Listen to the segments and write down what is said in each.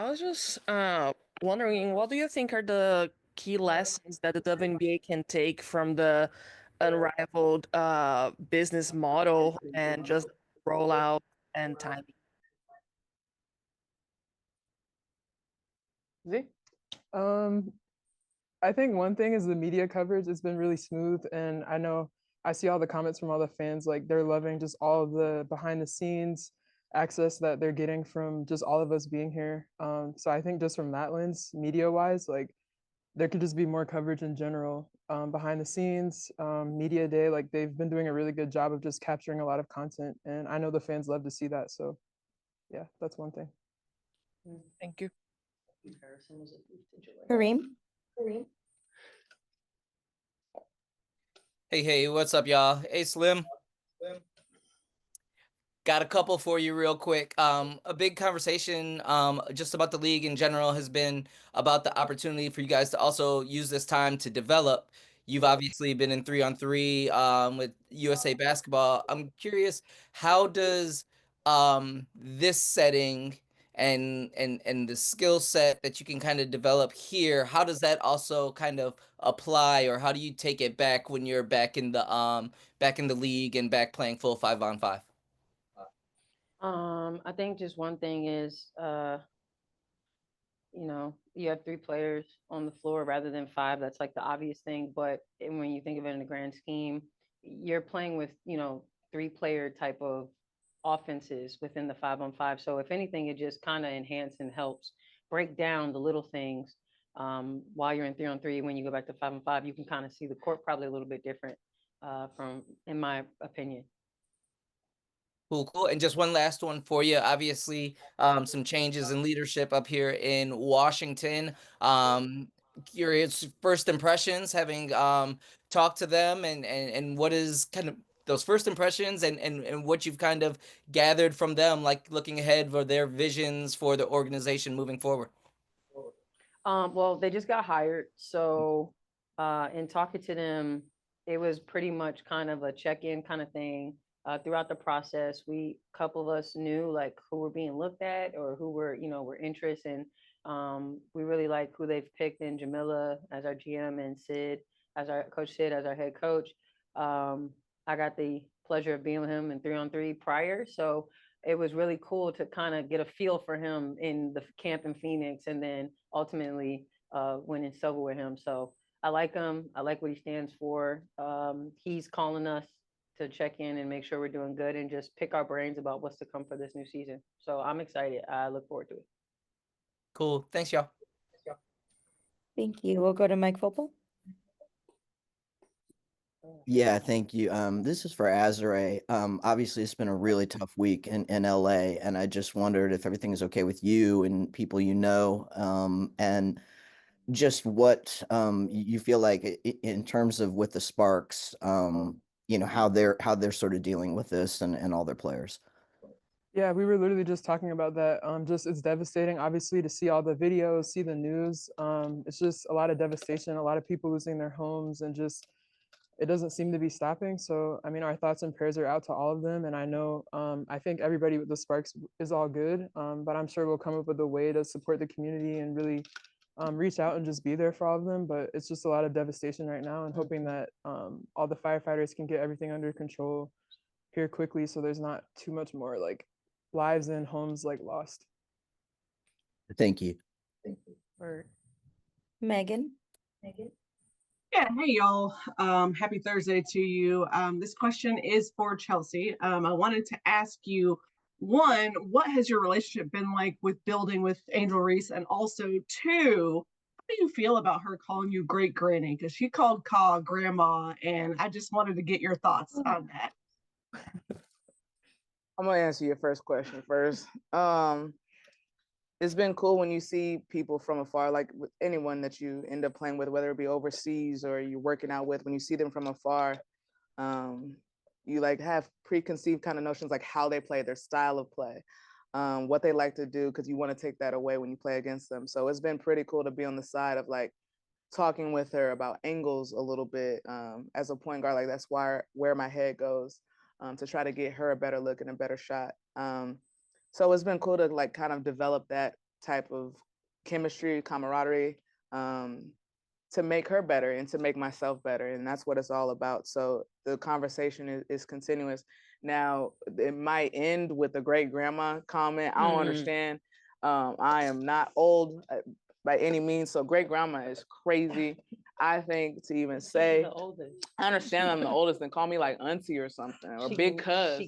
I was just wondering, what do you think are the key lessons that the WNBA can take from the unrivaled business model and just rollout and timing? Z? Um, I think one thing is the media coverage has been really smooth, and I know I see all the comments from all the fans, like they're loving just all of the behind the scenes access that they're getting from just all of us being here. So I think just from that lens, media wise, like there could just be more coverage in general behind the scenes, media day. Like they've been doing a really good job of just capturing a lot of content, and I know the fans love to see that. So yeah, that's one thing. Thank you. Kareem? Hey, what's up, y'all? Hey, Slim. Got a couple for you real quick. A big conversation just about the league in general has been about the opportunity for you guys to also use this time to develop. You've obviously been in 3-on-3 with USA Basketball. I'm curious, how does this setting and the skill set that you can kind of develop here, how does that also kind of apply, or how do you take it back when you're back in the league and back playing full 5-on-5? I think just one thing is, you have three players on the floor rather than five. That's like the obvious thing. But when you think of it in the grand scheme, you're playing with, three-player type of offenses within the 5-on-5. So if anything, it just kind of enhances and helps break down the little things. While you're in 3-on-3, when you go back to 5-on-5, you can kind of see the court probably a little bit different in my opinion. Cool. And just one last one for you. Obviously, some changes in leadership up here in Washington. Curious first impressions, having talked to them, and what is kind of those first impressions and what you've kind of gathered from them, like looking ahead for their visions for the organization moving forward. Well, they just got hired. So in talking to them, it was pretty much kind of a check-in kind of thing. Throughout the process, couple of us knew like who were being looked at or who were interested in. We really like who they've picked in Jamila as our GM and Sid as our head coach. I got the pleasure of being with him in 3-on-3 prior. So it was really cool to kind of get a feel for him in the camp in Phoenix and then ultimately winning silver with him. So I like him. I like what he stands for. He's calling us to check in and make sure we're doing good and just pick our brains about what's to come for this new season. So I'm excited. I look forward to it. Cool. Thanks, y'all. Thank you. We'll go to Mike Vopel. Yeah, thank you. This is for Azura. Obviously, it's been a really tough week in LA, and I just wondered if everything is okay with you and people you know, and just what you feel like in terms of with the Sparks, how they're sort of dealing with this and all their players. Yeah, we were literally just talking about that. Just it's devastating, obviously, to see all the videos, see the news. It's just a lot of devastation, a lot of people losing their homes, and just it doesn't seem to be stopping. So, I mean, our thoughts and prayers are out to all of them. And I know, I think everybody with the Sparks is all good, but I'm sure we'll come up with a way to support the community and really reach out and just be there for all of them. But it's just a lot of devastation right now, and hoping that all the firefighters can get everything under control here quickly, so there's not too much more like lives and homes like lost. Thank you. Or Megan. Yeah, hey y'all. Happy Thursday to you. This question is for Chelsea. I wanted to ask you, one, what has your relationship been like with building with Angel Reese? And also, two, how do you feel about her calling you great granny? Because she called Ka grandma, and I just wanted to get your thoughts on that. I'm gonna answer your first question first. It's been cool when you see people from afar, like with anyone that you end up playing with, whether it be overseas or you're working out with, when you see them from afar, you like have preconceived kind of notions like how they play, their style of play, what they like to do, because you want to take that away when you play against them. So it's been pretty cool to be on the side of like talking with her about angles a little bit as a point guard. Like that's where my head goes to try to get her a better look and a better shot. So it's been cool to like kind of develop that type of chemistry, camaraderie, to make her better and to make myself better. And that's what it's all about. So the conversation is continuous. Now, it might end with a great grandma comment. I don't understand. I am not old by any means. So great grandma is crazy. I think to even say, I understand I'm the oldest, and call me like auntie or something, or big cuz.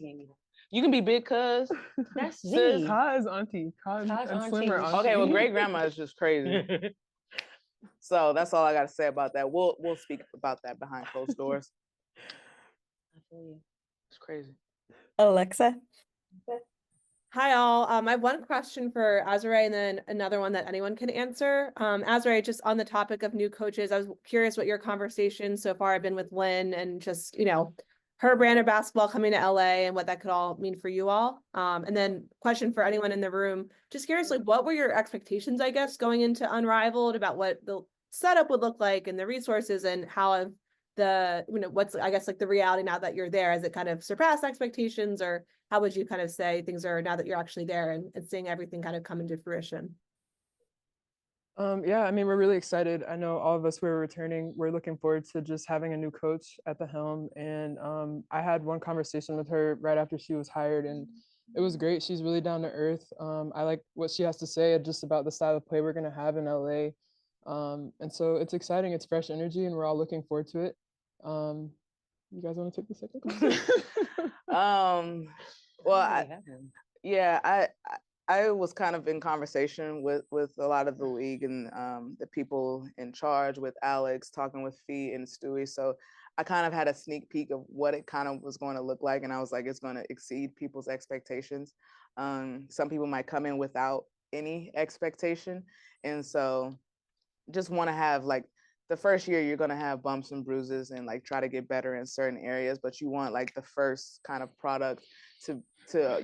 You can be big cuz. That's sis. Z. Ka is auntie. Ka is Ka's and slimmer auntie. auntie. Okay, well, great grandma is just crazy. So that's all I got to say about that. We'll speak about that behind closed doors. I feel you. It's crazy. Alexa. Hi all. I have one question for Azura and then another one that anyone can answer. Azura, just on the topic of new coaches, I was curious what your conversations so far have been with Lynn and just, her brand of basketball coming to LA and what that could all mean for you all. And then question for anyone in the room, just curious, like what were your expectations, I guess, going into Unrivaled about what the setup would look like and the resources and how have what's, I guess, like the reality now that you're there? Has it kind of surpassed expectations, or how would you kind of say things are now that you're actually there and seeing everything kind of come into fruition? Yeah, I mean, we're really excited. I know all of us, we're returning. We're looking forward to just having a new coach at the helm. And I had one conversation with her right after she was hired, and it was great. She's really down to earth. I like what she has to say just about the style of play we're going to have in LA. And so it's exciting. It's fresh energy, and we're all looking forward to it. You guys want to take the second question? Well, I was kind of in conversation with a lot of the league and the people in charge, with Alex, talking with Fee and Stewie. So I kind of had a sneak peek of what it kind of was going to look like. And I was like, it's going to exceed people's expectations. Some people might come in without any expectation. And so just want to have, like, the first year you're going to have bumps and bruises and like try to get better in certain areas, but you want like the first kind of product to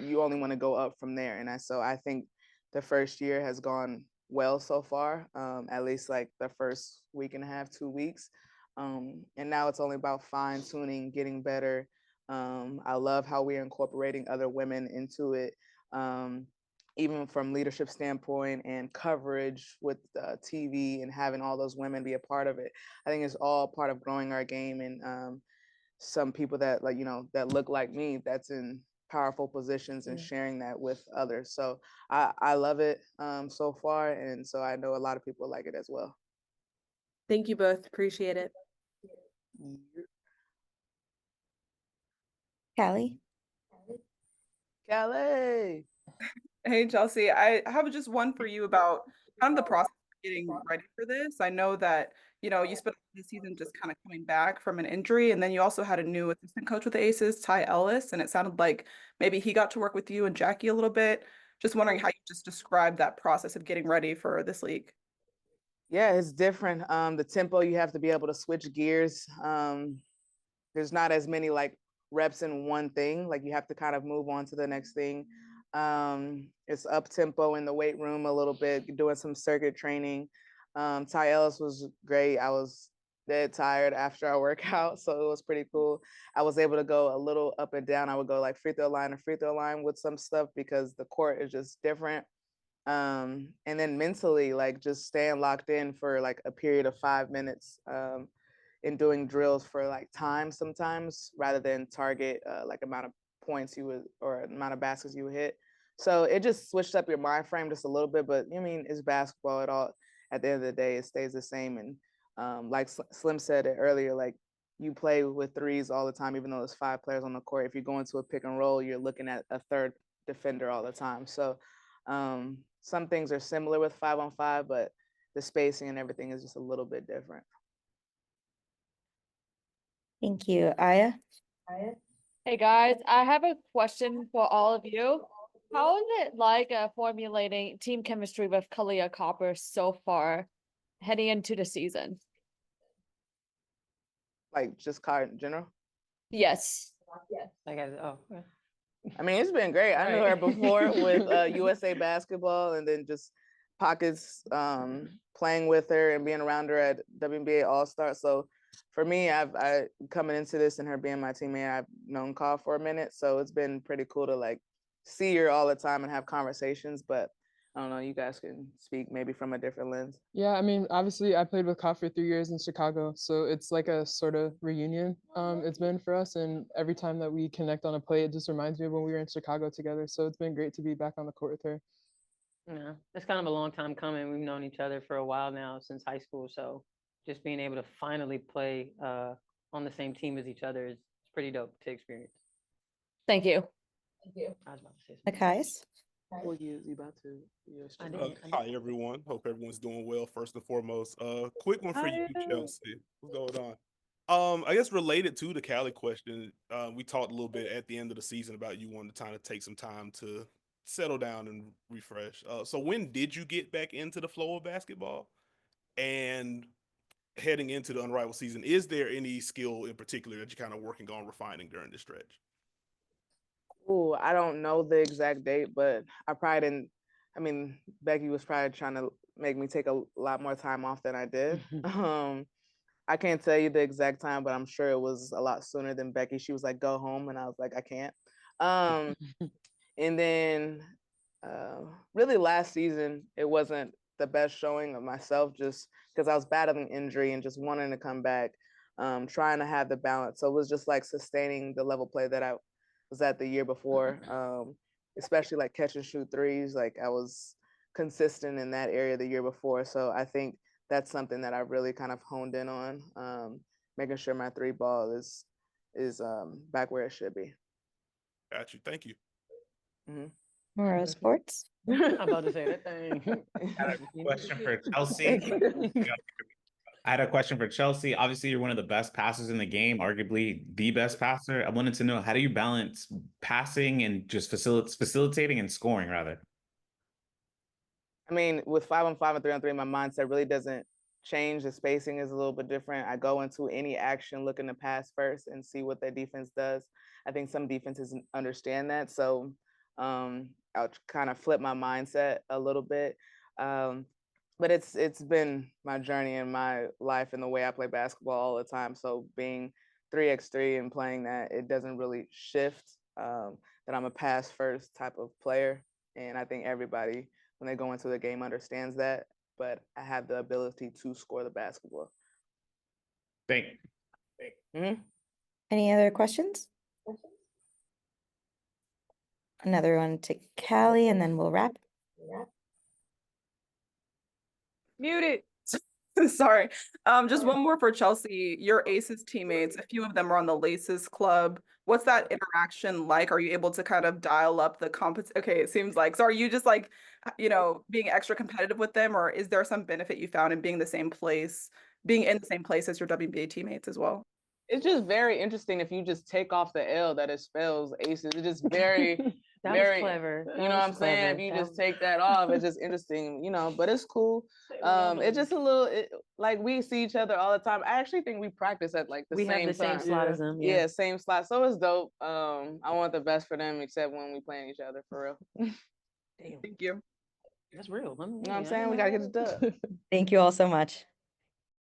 you only want to go up from there. And so I think the first year has gone well so far, at least like the first week and a half, 2 weeks. And now it's only about fine tuning, getting better. I love how we're incorporating other women into it. Even from leadership standpoint and coverage with TV and having all those women be a part of it. I think it's all part of growing our game, and some people that that look like me, that's in powerful positions, and sharing that with others. So I love it so far. And so I know a lot of people like it as well. Thank you both. Appreciate it. Callie. Callie. Hey, Chelsea, I have just one for you about kind of the process of getting ready for this. I know that, you spent the season just kind of coming back from an injury, and then you also had a new assistant coach with the Aces, Ty Ellis, and it sounded like maybe he got to work with you and Jackie a little bit. Just wondering how you just described that process of getting ready for this league. Yeah, it's different. The tempo, you have to be able to switch gears. There's not as many like reps in one thing. Like you have to kind of move on to the next thing. It's up tempo in the weight room a little bit, doing some circuit training. Ty Ellis was great. I was dead tired after our workout, so it was pretty cool. I was able to go a little up and down. I would go like free throw line to free throw line with some stuff because the court is just different. And then mentally, like just staying locked in for like a period of 5 minutes, and doing drills for like time sometimes rather than target like amount of points you would or amount of baskets you would hit. So it just switched up your mind frame just a little bit, but I mean, it's basketball at all. At the end of the day, it stays the same. And like Slim said it earlier, like you play with threes all the time, even though there's 5 players on the court. If you go into a pick and roll, you're looking at a third defender all the time. So some things are similar with 5-on-5, but the spacing and everything is just a little bit different. Thank you. Aya? Hey guys, I have a question for all of you. How is it like formulating team chemistry with Kalia Copper so far heading into the season? Like just card in general? Yes. I mean, it's been great. I knew her before with USA Basketball, and then just Pockets playing with her and being around her at WNBA All-Star. So for me, I coming into this and her being my teammate, I've known Ka for a minute. So it's been pretty cool to like see her all the time and have conversations. But I don't know, you guys can speak maybe from a different lens. Yeah, I mean, obviously I played with Koff for 3 years in Chicago, so it's like a sort of reunion. It's been for us, and every time that we connect on a play, it just reminds me of when we were in Chicago together. So it's been great to be back on the court with her. Yeah, it's kind of a long time coming. We've known each other for a while now, since high school. So just being able to finally play on the same team as each other is pretty dope to experience. Thank you. I was about to say something. Akais? What year is he about to? I did. Hi everyone. Hope everyone's doing well. First and foremost, quick one for you, Chelsea. What's going on? I guess related to the Cali question, we talked a little bit at the end of the season about you wanting to kind of take some time to settle down and refresh. So when did you get back into the flow of basketball? And heading into the Unrivaled season, is there any skill in particular that you're kind of working on refining during this stretch? Oh, I don't know the exact date, but I probably didn't. I mean, Becky was probably trying to make me take a lot more time off than I did. I can't tell you the exact time, but I'm sure it was a lot sooner than Becky. She was like, "Go home," and I was like, "I can't." And then, really, last season it wasn't the best showing of myself, just because I was battling injury and just wanting to come back, trying to have the balance. So it was just like sustaining the level play that I was at the year before, especially like catch and shoot threes. Like I was consistent in that area the year before. So I think that's something that I really kind of honed in on, making sure my three ball is back where it should be. Got you. Thank you. Moro Sports? I'm about to say that thing. I had a question for Chelsea. I had a question for Chelsea. Obviously, you're one of the best passers in the game, arguably the best passer. I wanted to know, how do you balance passing and just facilitating and scoring, rather? I mean, with 5-on-5 and 3-on-3, my mindset really doesn't change. The spacing is a little bit different. I go into any action looking to pass first and see what their defense does. I think some defenses understand that. So I'll kind of flip my mindset a little bit. But it's been my journey in my life and the way I play basketball all the time. So being 3x3 and playing that, it doesn't really shift that I'm a pass first type of player. And I think everybody, when they go into the game, understands that. But I have the ability to score the basketball. Thank you. Any other questions? Another one to Callie, and then we'll wrap. Muted. Sorry. Just one more for Chelsea. Your Aces teammates, a few of them are on the Laces Club. What's that interaction like? Are you able to kind of dial up the competition? Okay, it seems like. So are you just like, being extra competitive with them, or is there some benefit you found in being in the same place as your WNBA teammates as well? It's just very interesting if you just take off the L that it spells Aces. It's just very, That very was clever. You know what I'm saying? If you just take that off, it's just interesting, but it's cool. It's just a little, like we see each other all the time. I actually think we practice at like the same time. We have the same slot as them. Yeah, same slot. So it's dope. I want the best for them, except when we playing each other, for real. Damn, Thank you. that's real. You know what I'm saying? We gotta get it done. Thank you all so much.